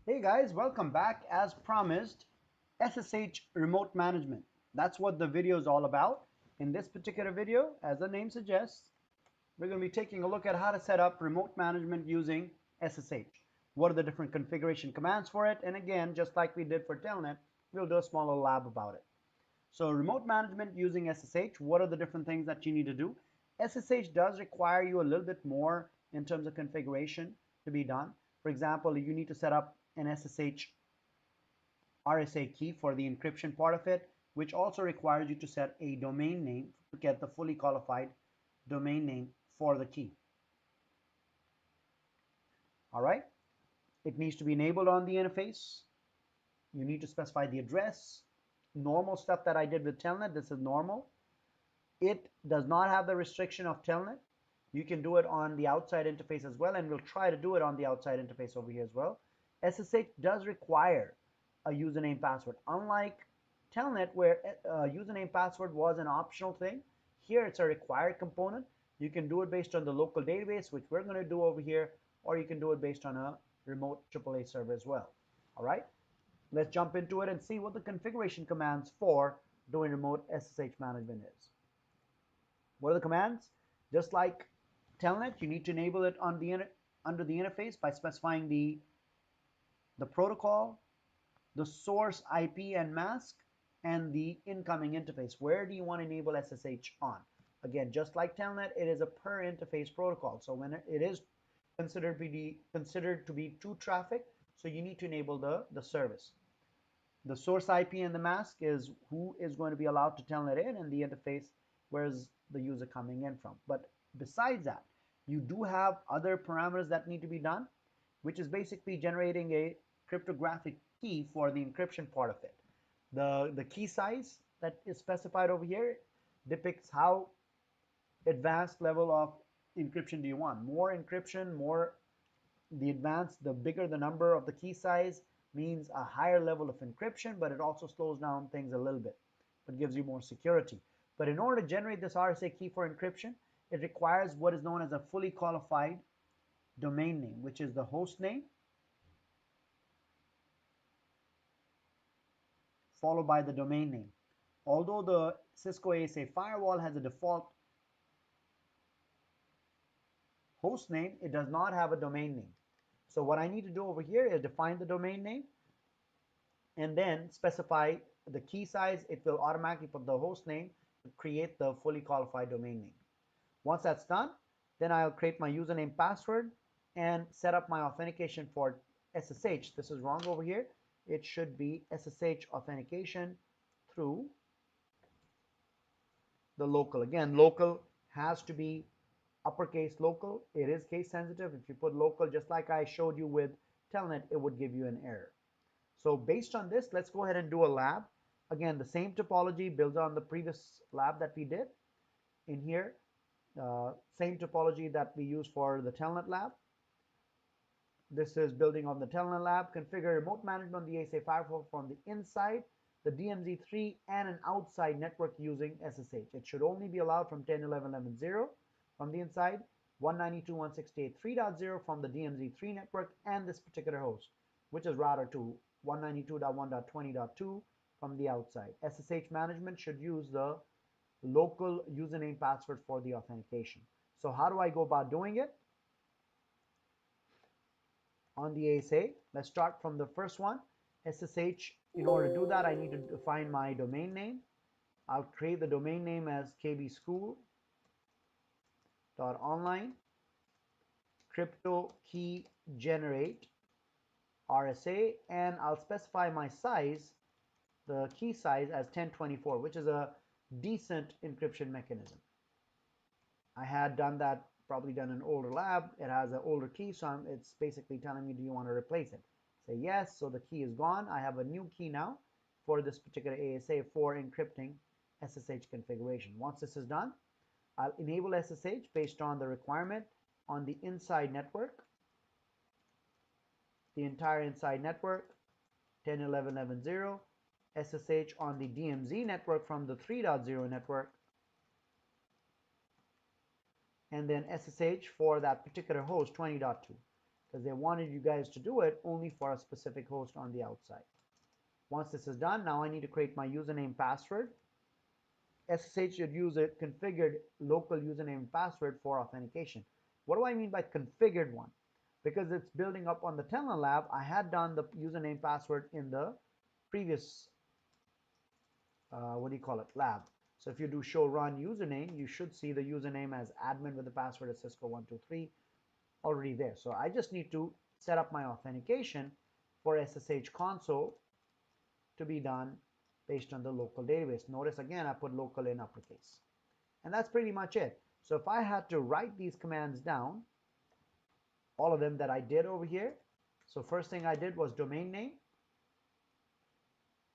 Hey guys, welcome back. As promised, SSH remote management. That's what the video is all about. In this particular video, as the name suggests, we're going to be taking a look at how to set up remote management using SSH. What are the different configuration commands for it? And again, just like we did for Telnet, we'll do a small little lab about it. So remote management using SSH, what are the different things that you need to do? SSH does require you a little bit more in terms of configuration to be done. For example, you need to set up an SSH RSA key for the encryption part of it, which also requires you to set a domain name to get the fully qualified domain name for the key. All right. It needs to be enabled on the interface. You need to specify the address. Normal stuff that I did with Telnet, this is normal. It does not have the restriction of Telnet. You can do it on the outside interface as well, and we'll try to do it on the outside interface over here as well. SSH does require a username password. Unlike Telnet, where username password was an optional thing, here it's a required component. You can do it based on the local database, which we're going to do over here, or you can do it based on a remote AAA server as well. All right, let's jump into it and see what the configuration commands for doing remote SSH management is. What are the commands? Just like Telnet, you need to enable it on the under the interface by specifying the protocol, the source IP and mask, and the incoming interface. Where do you want to enable SSH on? Again, just like Telnet, it is a per interface protocol. So when it is considered to be true traffic, so you need to enable the service. The source IP and the mask is who is going to be allowed to Telnet in, and the interface where is the user coming in from. But besides that, you do have other parameters that need to be done, which is basically generating a cryptographic key for the encryption part of it. The key size that is specified over here depicts how advanced level of encryption do you want. More encryption, more the advanced, the bigger the number of the key size means a higher level of encryption, but it also slows down things a little bit, but gives you more security. But in order to generate this RSA key for encryption, it requires what is known as a fully qualified domain name, which is the host name followed by the domain name. Although the Cisco ASA firewall has a default host name, it does not have a domain name. So what I need to do over here is define the domain name and then specify the key size. It will automatically put the host name to create the fully qualified domain name. Once that's done, then I'll create my username password and set up my authentication for SSH. This is wrong over here. It should be SSH authentication through the local. Again, local has to be uppercase local. It is case sensitive. If you put local, just like I showed you with Telnet, it would give you an error. So based on this, let's go ahead and do a lab. Again, the same topology builds on the previous lab that we did. In here, same topology that we used for the Telnet lab. This is building on the Telnet lab. Configure remote management on the ASA firewall from the inside, the DMZ3, and an outside network using SSH. It should only be allowed from 10.11.11.0 from the inside, 192.168.3.0 from the DMZ3 network, and this particular host, which is router to 192.1.20.2 from the outside. SSH management should use the local username password for the authentication. So how do I go about doing it? On the ASA, let's start from the first one, SSH. In order to do that, I need to define my domain name. I'll create the domain name as kbschool.online crypto key generate RSA, and I'll specify my size, the key size, as 1024, which is a decent encryption mechanism. I had done that, probably done an older lab. It has an older key, so it's basically telling me, do you want to replace it? Say yes, so the key is gone. I have a new key now for this particular ASA for encrypting SSH configuration. Once this is done, I'll enable SSH based on the requirement on the inside network, the entire inside network, 10.11.11.0, SSH on the DMZ network from the 3.0 network, and then SSH for that particular host 20.2, because they wanted you guys to do it only for a specific host on the outside. Once this is done, now I need to create my username password. SSH should use a configured local username and password for authentication. What do I mean by configured one? Because it's building up on the Telnet lab, I had done the username password in the previous, lab. So if you do show run username, you should see the username as admin with the password of Cisco123 already there. So I just need to set up my authentication for SSH console to be done based on the local database. Notice again, I put local in uppercase. And that's pretty much it. So if I had to write these commands down, all of them that I did over here. So first thing I did was domain name,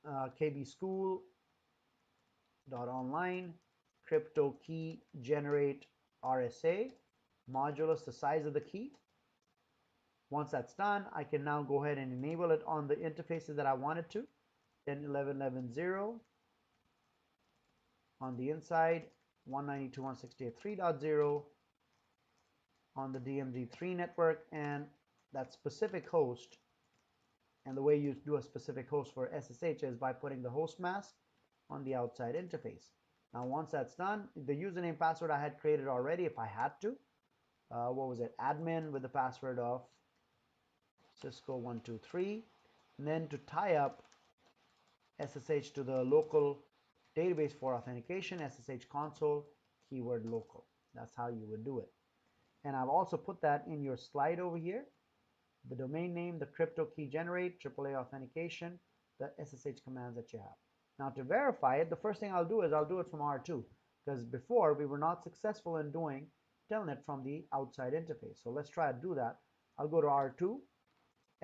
kbschool.online, crypto key generate RSA, modulus the size of the key. Once that's done, I can now go ahead and enable it on the interfaces that I wanted to. 10.11.11.0 on the inside, 192.168.3.0 on the DMZ3 network, and that specific host. And the way you do a specific host for SSH is by putting the host mask on the outside interface. Now once that's done, the username password I had created already if I had to. What was it? Admin with the password of Cisco123. And then to tie up SSH to the local database for authentication, SSH console, keyword local. That's how you would do it. And I've also put that in your slide over here. The domain name, the crypto key generate, AAA authentication, the SSH commands that you have. Now to verify it, the first thing I'll do is I'll do it from R2, because before we were not successful in doing Telnet from the outside interface. So let's try to do that. I'll go to R2,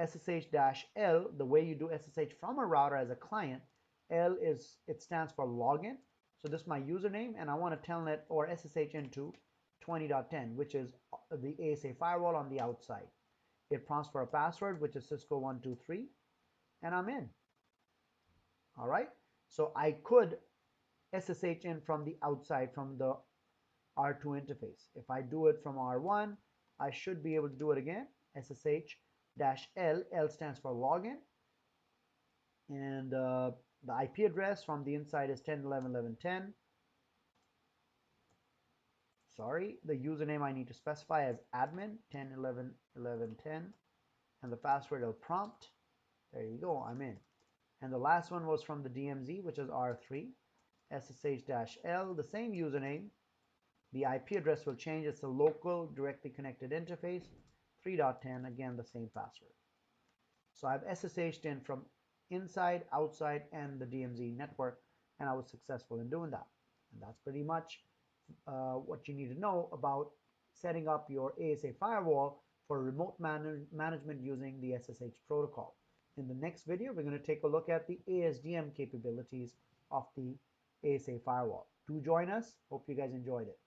SSH-L, the way you do SSH from a router as a client, L it stands for login. So this is my username, and I want to Telnet or SSH into 20.10, which is the ASA firewall on the outside. It prompts for a password, which is Cisco123, and I'm in. All right. So I could SSH in from the outside, from the R2 interface. If I do it from R1, I should be able to do it again. SSH-L, L stands for login, and the IP address from the inside is 10.11.11.10. Sorry, the username I need to specify as admin 10.11.11.10, and the password will prompt. There you go, I'm in. And the last one was from the DMZ, which is R3, SSH-L, the same username. The IP address will change. It's a local directly connected interface, 3.10, again the same password. So I've SSH'd in from inside, outside, and the DMZ network, and I was successful in doing that. And that's pretty much what you need to know about setting up your ASA firewall for remote management using the SSH protocol. In the next video, we're going to take a look at the ASDM capabilities of the ASA firewall. Do join us. Hope you guys enjoyed it.